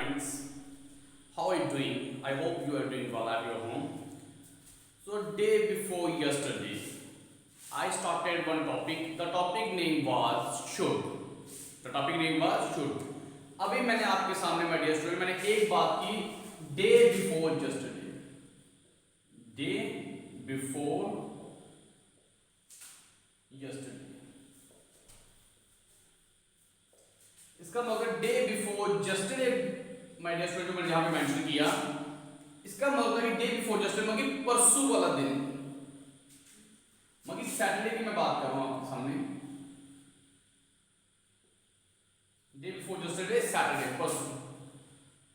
friends. How are you doing? I hope you are doing well at your home. So day before yesterday, I started one topic. The topic name was should. The topic name was should. अभी मैंने आपके सामने my dear student मैंने एक बात की day before yesterday. Day before yesterday. इसका मतलब day before yesterday my dear student मैंने यहां पे मेंशन किया, इसका मतलब है डे बिफोर जस्टरडे मतलब परसों वाला दिन, मतलब सैटरडे की मैं बात कर रहा हूं आपके सामने। डे बिफोर जस्टरडे सैटरडे परसों।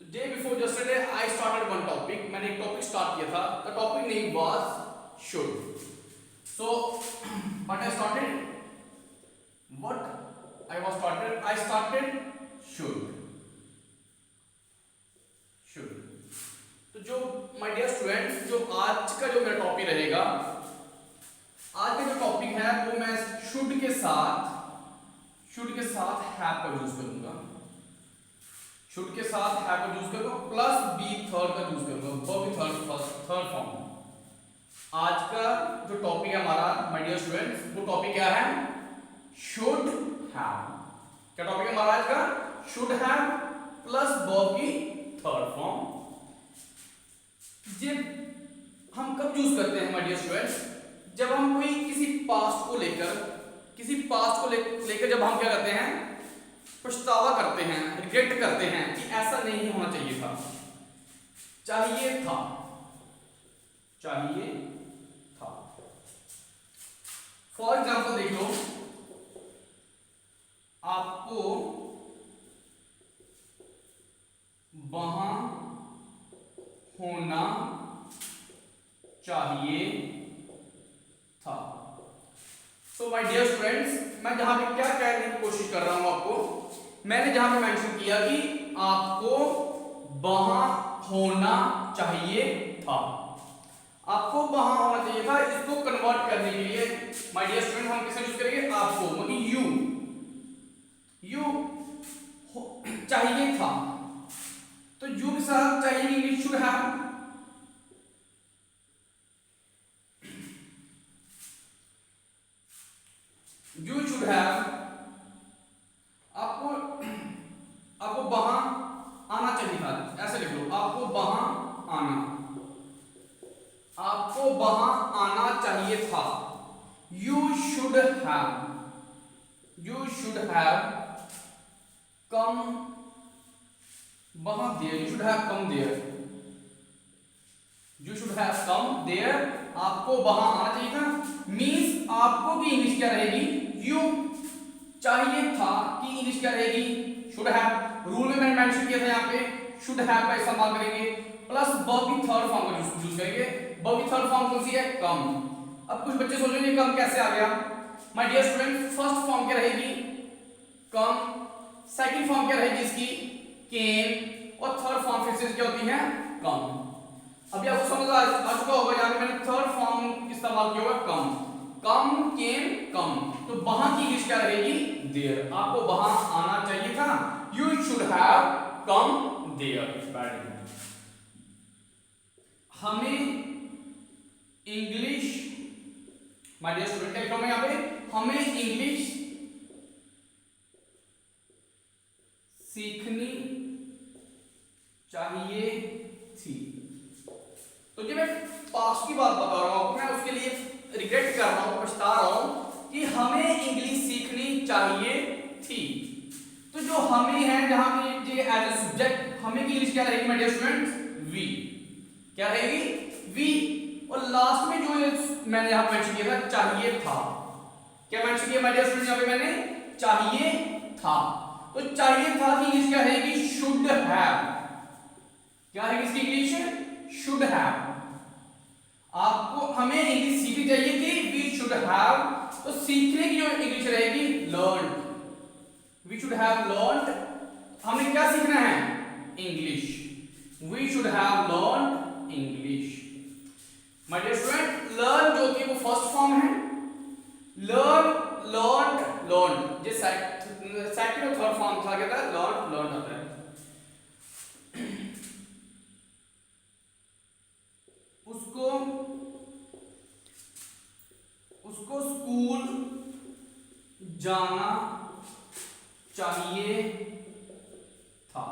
तो day before yesterday I started one topic, मैंने एक टॉपिक स्टार्ट किया था। The topic name was should. So what I started I started should. तो जो my dear students, जो आज का जो मेरा टॉपिक रहेगा, आज का जो टॉपिक है वो मैं should के साथ have का यूज करूंगा। should के साथ have का यूज करूंगा प्लस be थर्ड का यूज करूंगा, verb थर्ड फॉर्म। आज का जो टॉपिक है हमारा my dear students, वो टॉपिक क्या है? should have। क्या टॉपिक है हमारा आज का? शुड हैव प्लस वर्ब की थर्ड फॉर्म। जब हम कब यूज करते हैं माय डियर स्टूडेंट्स? जब हम कोई किसी पास्ट को लेकर जब हम क्या करते हैं, पछतावा करते हैं, रिग्रेट करते हैं कि ऐसा नहीं होना चाहिए था, चाहिए था। फॉर एग्जाम्पल देख लो, आपको वहां होना चाहिए था। सो माय डियर स्टूडेंट्स, मैं जहां पे क्या कहने की कोशिश कर रहा हूं आपको, मैंने जहां पे मेंशन किया कि आपको वहां होना चाहिए था, आपको वहां होना चाहिए था। इसको कन्वर्ट करने के लिए माय डियर स्टूडेंट हम किसे यूज करेंगे? आपको, मतलब यू चाहिए था, तो यू के साथ चाहिए English should have. You should have, आपको वहां आना चाहिए था, ऐसे लिख लो, आपको वहां आना चाहिए था। यू शुड हैव कम वहां there, you should have come there, आपको वहां आना चाहिए था। मींस आपको की इंग्लिश क्या रहेगी? यू। चाहिए था की इंग्लिश क्या रहेगी? Should have. रूल में मैंने मेंशन किया था, यहां पे शुड हैव का इस्तेमाल करेंगे प्लस वर्ब की थर्ड फॉर्म का यूज करेंगे। वर्ब की थर्ड फॉर्म कौन सी है? कम। अब कुछ बच्चे सोचेंगे कम कैसे आ गया? My dear student, first form क्या रहेगी? कम। सेकंड फॉर्म क्या रहेगी इसकी? केम। और थर्ड फॉर्म फिर से क्या होती है? कम। अभी आपको समझ आ चुका होगा, यहां पे मैंने थर्ड फॉर्म इस्तेमाल किया होगा, कम, केम, कम। तो वहां की इंग्लिश क्या रहेगी? देयर। आपको वहां आना चाहिए था, you should have come there. हमें इंग्लिश, माय डियर स्टूडेंट, क्या लिखा हूं यहां पे? हमें इंग्लिश सीखनी चाहिए थी। तो जब मैं पास्ट की बात बता रहा हूं, मैं उसके लिए रिग्रेट कर रहा हूं, पछता रहा हूं कि हमें इंग्लिश सीखनी चाहिए थी। तो जो हमें है, जहां पे एज ए सब्जेक्ट, हमें की इंग्लिश क्या रहेगी माय डियर स्टूडेंट्स? वी। क्या रहेगी? वी। और लास्ट में जो मैंने यहां मेंशन किया था, चाहिए था। क्या मेंशन किया माय डियर स्टूडेंट्स? यहां पे मैंने चाहिए था। तो चाहिए था की इंग्लिश क्या रहेगी? Should have. क्या रहेगी इसकी इंग्लिश? Should have. आपको, हमें इंग्लिश सीखनी चाहिए थी, वी शुड हैव। तो सीखने की जो इंग्लिश रहेगी? Learn. We should have learn. हमें क्या सीखना है? English. We should have learn English. My dear student, learn जो कि वो फर्स्ट फॉर्म है, लर्न, ये सेकंड और थर्ड फॉर्म था, क्या था? लर्न आता है। जाना चाहिए था।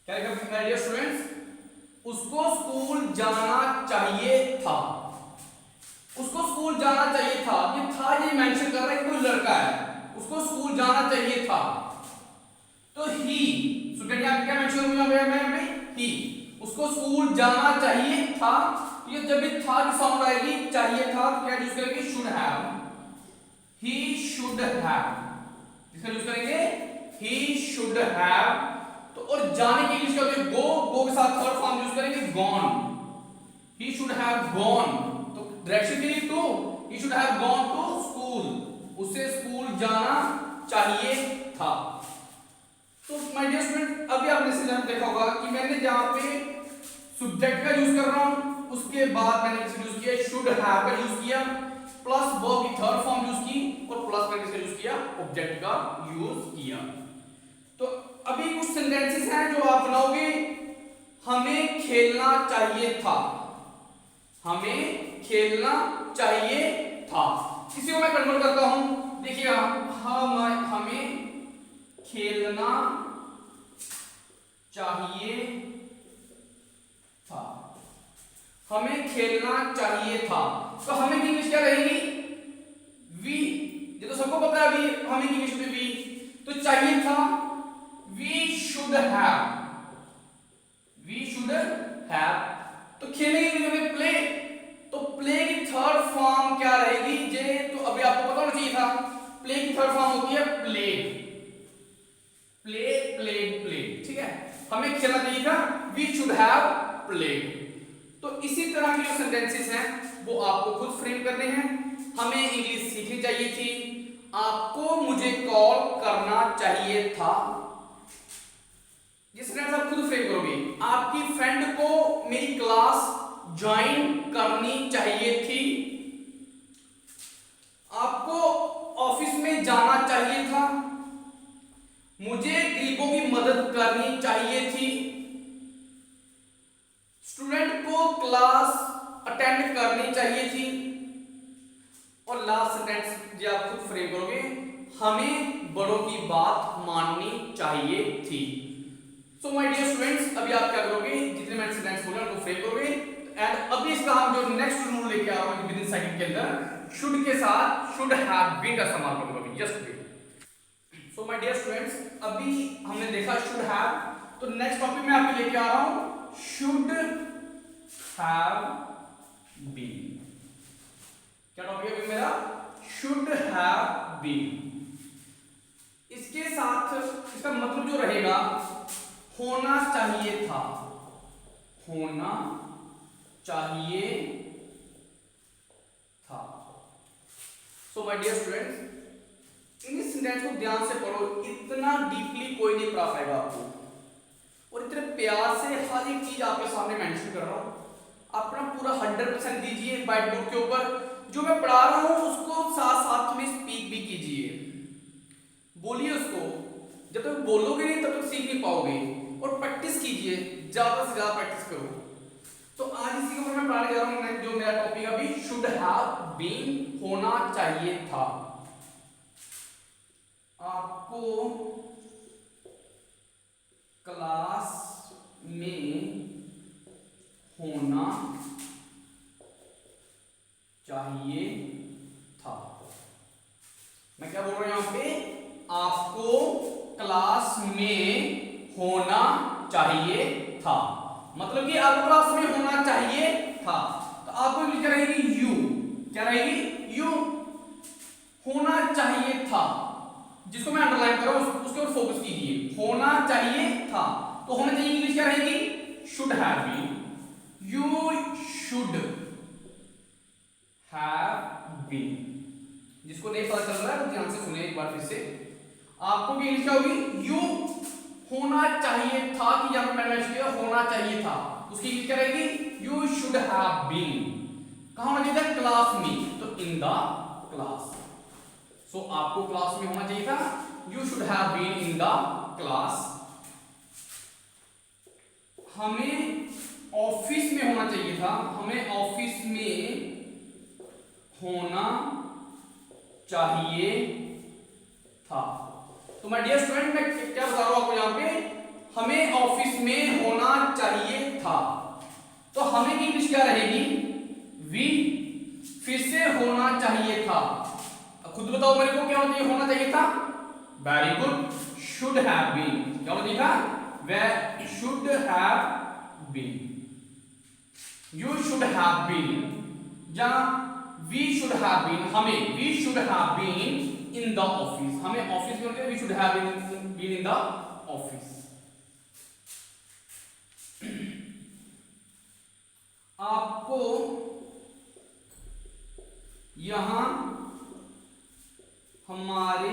क्या लिखा डियर स्टूडेंट्स, उसको स्कूल जाना चाहिए था। उसको स्कूल जाना चाहिए था, ये था ये मेंशन कर रहा है कोई लड़का है, उसको स्कूल जाना चाहिए था। तो ही स्टूडेंट यहां क्या मेंशन हुआ मैं ही, उसको स्कूल जाना चाहिए था। ये जब भी था की साउंड आएगी चाहिए था तो क्या यूज करेंगे, should have, he should have, इसका यूज करेंगे ही शुड हैव। तो और जाने की इंग्लिश क्या होती है, गो के साथ थर्ड फॉर्म यूज करेंगे gone, he should have gone. तो डायरेक्शन के लिए to, he should have gone to school, उसे स्कूल जाना चाहिए था। तो माय डियर स्टूडेंट अभी आपने सिलेबस देखा होगा कि मैंने जहां पे सब्जेक्ट का यूज कर रहा हूं उसके बाद मैंने किसका यूज किया, शुड हैव का यूज किया, प्लस वर्ब की थर्ड फॉर्म यूज की, और प्लस मैंने किसका यूज किया, ऑब्जेक्ट का यूज किया। तो अभी कुछ सेंटेंसेस हैं जो आप बनाओगे, हमें खेलना चाहिए था, हमें खेलना चाहिए था। इसी को मैं कन्वर्ट करता हूं, देखिए हमें खेलना चाहिए था, हमें खेलना चाहिए था। तो हमें की इंग्लिश क्या रहेगी, वी, ये तो सबको पता है अभी हमें की इंग्लिश में वी, तो चाहिए था we should have, we should have. तो खेलने की हमें प्ले, तो प्ले की थर्ड फॉर्म क्या रहेगी जे, तो अभी आपको पता होना चाहिए था, प्ले की थर्ड फॉर्म होती है प्लेड, प्ले प्लेड प्लेड, ठीक है। हमें खेलना चाहिए था, वी शुड हैव प्लेड। तो इसी तरह के जो सेंटेंसेस हैं वो आपको खुद फ्रेम करने हैं। हमें इंग्लिश सीखनी चाहिए थी, आपको मुझे कॉल करना चाहिए था, जिस तरह आप खुद फ्रेम करोगे। आपकी फ्रेंड को मेरी क्लास ज्वाइन करनी चाहिए थी, आपको ऑफिस में जाना चाहिए था, मुझे गरीबों की मदद करनी चाहिए थी, स्टूडेंट को क्लास अटेंड करनी चाहिए थी। और लास्ट सेंटेंस जो आप खुद फ्रेम करोगे, हमें बड़ों की बात माननी चाहिए थी। सो माय डियर स्टूडेंट्स अभी आप क्या करोगे, जितने मैंने सेंटेंस बोले उनको फ्रेम करोगे। एंड अभी इसका हम जो नेक्स्ट रूल लेके आ रहा हूं विद इन सेकंड के अंदर, शुड के साथ शुड हैव बीन का इस्तेमाल करूंगा just wait. So my dear students अभी हमने देखा शुड हैव, तो नेक्स्ट टॉपिक में आपके लेके आ रहा हूं शुड हैव बीन। क्या टॉपिक है मेरा, शुड हैव बीन। इसके साथ इसका मतलब जो रहेगा, होना चाहिए था, होना चाहिए था। So my dear students English sentence को ध्यान से पढ़ो, इतना डीपली कोई नहीं पढ़ा पाएगा आपको, और इतने प्यार से हर एक चीज आपके सामने मेंशन कर रहा हूं। अपना पूरा 100% दीजिए व्हाइट बोर्ड के ऊपर, जो मैं पढ़ा रहा हूं उसको साथ साथ में स्पीक भी कीजिए, बोलिए उसको। जब तक बोलोगे नहीं तब तक सीख नहीं पाओगे, और प्रैक्टिस कीजिए, ज्यादा से ज्यादा प्रैक्टिस करो। तो आज इसी के ऊपर मैं पढ़ाने जा रहा हूं, जो मेरा टॉपिक अभी शुड हैव बीन, होना चाहिए था। आपको क्लास में होना चाहिए था। मैं क्या बोल रहा हूं यहां पे, आपको क्लास में होना चाहिए था, मतलब कि आपको क्लास में होना चाहिए था। तो आपको क्या रहेगी, यू, क्या रहेगी, यू, होना चाहिए था, जिसको मैं अंडरलाइन कर रहा हूं उसके ऊपर फोकस कीजिए, होना चाहिए था। तो होना चाहिए इंग्लिश क्या रहेगी, should have been, you should have been. जिसको नहीं पता चल रहा है तो ध्यान से सुनिए एक बार फिर से। आपको भी इंग्लिश क्या होगी, यू होना चाहिए था, कि यहां पे मैंने मेंशन किया होना चाहिए था, उसकी इंग्लिश क्या रहेगी, यू शुड हैव बीन। कहां होना चाहिए था, क्लास में, तो इन द क्लास। सो आपको क्लास में होना चाहिए था, you should have been in the class. हमें ऑफिस में होना चाहिए था, हमें ऑफिस में होना चाहिए था। तो माय डियर स्टूडेंट, मैं क्या बता रहा हूं आपको यहाँ पे, हमें ऑफिस में होना चाहिए था। तो हमें की इंग्लिश क्या रहेगी, वी, फिर से होना चाहिए था। खुद बताओ मेरे को क्या होना चाहिए था, very good, should have been. क्या होना चाहिए था, वे should have been, you should have been, या वी शुड हैव बीन, हमें we should have been in the office, हमें ऑफिस में होते we should have been in the office. आपको यहां हमारे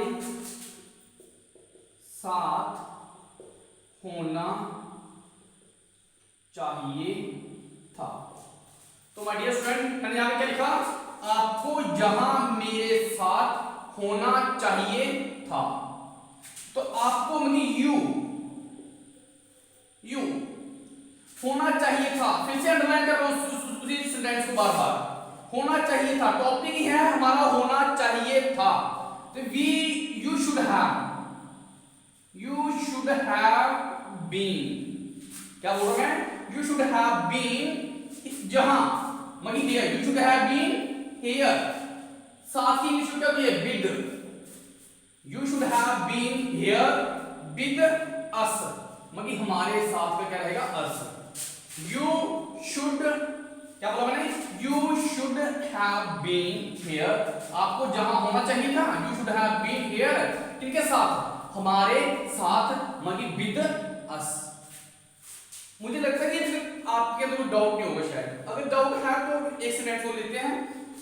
साथ होना चाहिए था। तो माय डियर स्टूडेंट, मैंने यहां पे क्या लिखा, आपको जहां मेरे साथ होना चाहिए था। तो आपको मतलब यू होना चाहिए था, फिर से अंडरलाइन कर रहा हूं उसी सेंटेंस को बार बार, होना चाहिए था, टॉपिक ही है हमारा होना चाहिए था। तो we you should have been, क्या बोल रहा मैं, यू शुड हैव बीन जहां, मनी here, you should have been here, साथ ही इंग्लिश क्या होती है, with, you should have been here with us, मनी हमारे साथ में क्या रहेगा, अस। यू शुड, क्या बोला मैंने, you should have been here, आपको जहां होना चाहिए था, you should have been here, किनके साथ, हमारे साथ, मनी विद अस। मुझे लगता है कि आपके अंदर डाउट नहीं होगा शायद, अगर डाउट है तो एक सेंटेंस को लेते हैं।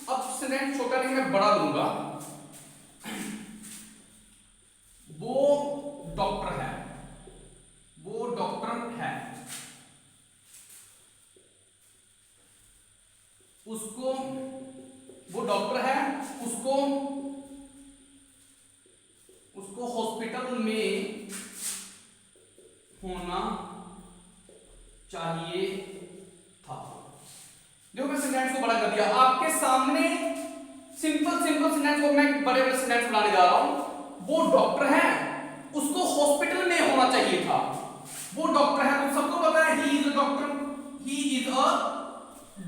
अब सेंटेंस छोटा नहीं, मैं बड़ा लूंगा। वो डॉक्टर है, वो डॉक्टर है, उसको, वो डॉक्टर है, उसको हॉस्पिटल में होना चाहिए था। देखो मैं सेंटेंस को बड़ा कर दिया आपके सामने, सिंपल सेंटेंस को मैं बड़े बड़े सेंटेंस बनाने जा रहा हूं। वो डॉक्टर है, उसको हॉस्पिटल में होना चाहिए था। वो डॉक्टर है, तो सबको पता है he is a doctor, he is a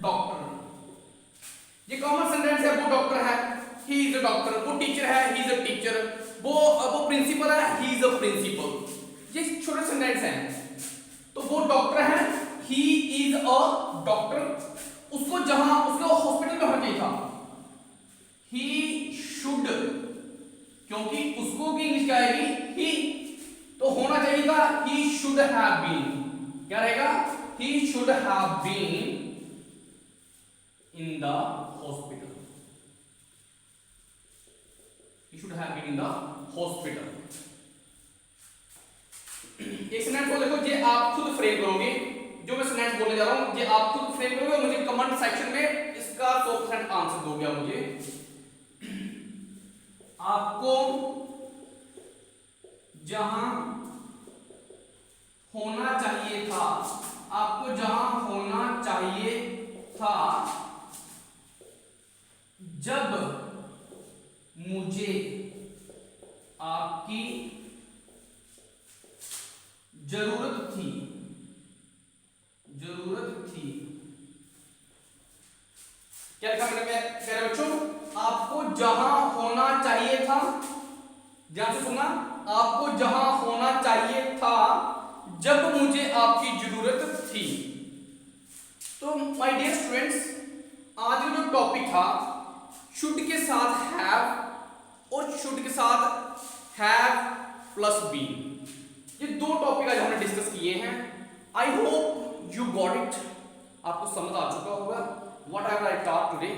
doctor, ये कॉमन सेंटेंस है। वो डॉक्टर है, ही इज अ डॉक्टर, वो टीचर है, ही इज अ टीचर, वो प्रिंसिपल है, ही इज अ प्रिंसिपल, ये छोटे सेंटेंस हैं। तो वो डॉक्टर है, ही इज अ डॉक्टर, उसको जहां, उसको हॉस्पिटल में होना चाहिए था, ही शुड, क्योंकि उसको की इंग्लिश क्या आएगी, ही, तो होना चाहिए था ही शुड हैव बीन, क्या रहेगा, he should have been in the hospital, he should have been in the hospital। एक सेंटेंस को देखो, ये आप खुद फ्रेम करोगे, जो मैं सेंटेंस बोलने जा रहा हूं ये आप खुद फ्रेम करोगे और मुझे कमेंट सेक्शन में इसका 100% आंसर दोगे आप मुझे। आपको जहां होना चाहिए था, आपको जहां होना चाहिए था, जब मुझे आपकी जरूरत थी, क्या लिखा मैंने प्यारे बच्चों, आपको जहां होना चाहिए था, ध्यान से सुनना, आपको जहां होना चाहिए था जब मुझे आपकी जरूरत थी। तो माय डियर स्टूडेंट्स, आज का जो टॉपिक था, शुड के साथ हैव और शुड के साथ हैव प्लस बीन, ये दो टॉपिक आज हमने डिस्कस किए हैं। I hope you got it, आपको समझ आ चुका होगा what ever I taught today.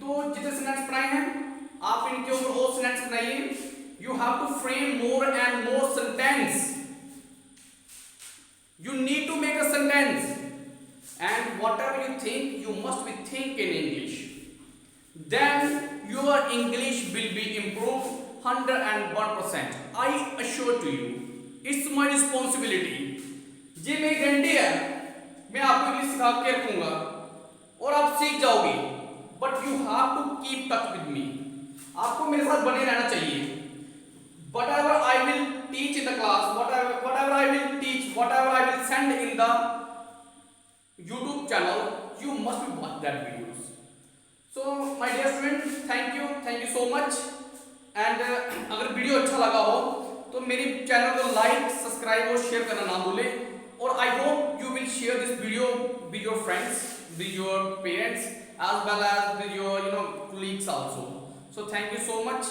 तो जितने सेंटेंस पढ़ाए हैं आप इनके ऊपर और सेंटेंस बनाइए। You have to frame more and more sentence, you need to make a sentence, and whatever you think you must be think in English, then your English will be improved 101%. I assure to you, it's my responsibility, ये मेरी guarantee है, मैं आपको English सिखा के रखूंगा और आप सीख जाओगे, but you have to keep touch with me, आपको मेरे साथ बने रहना चाहिए। and in the YouTube channel, you must be watch that videos. So my dear students, thank you so much. And अगर वीडियो अच्छा लगा हो तो मेरी चैनल को लाइक, सब्सक्राइब और शेयर करना ना भूले. और I hope you will share this video with your friends, with your parents, as well as with your colleagues also. So thank you so much.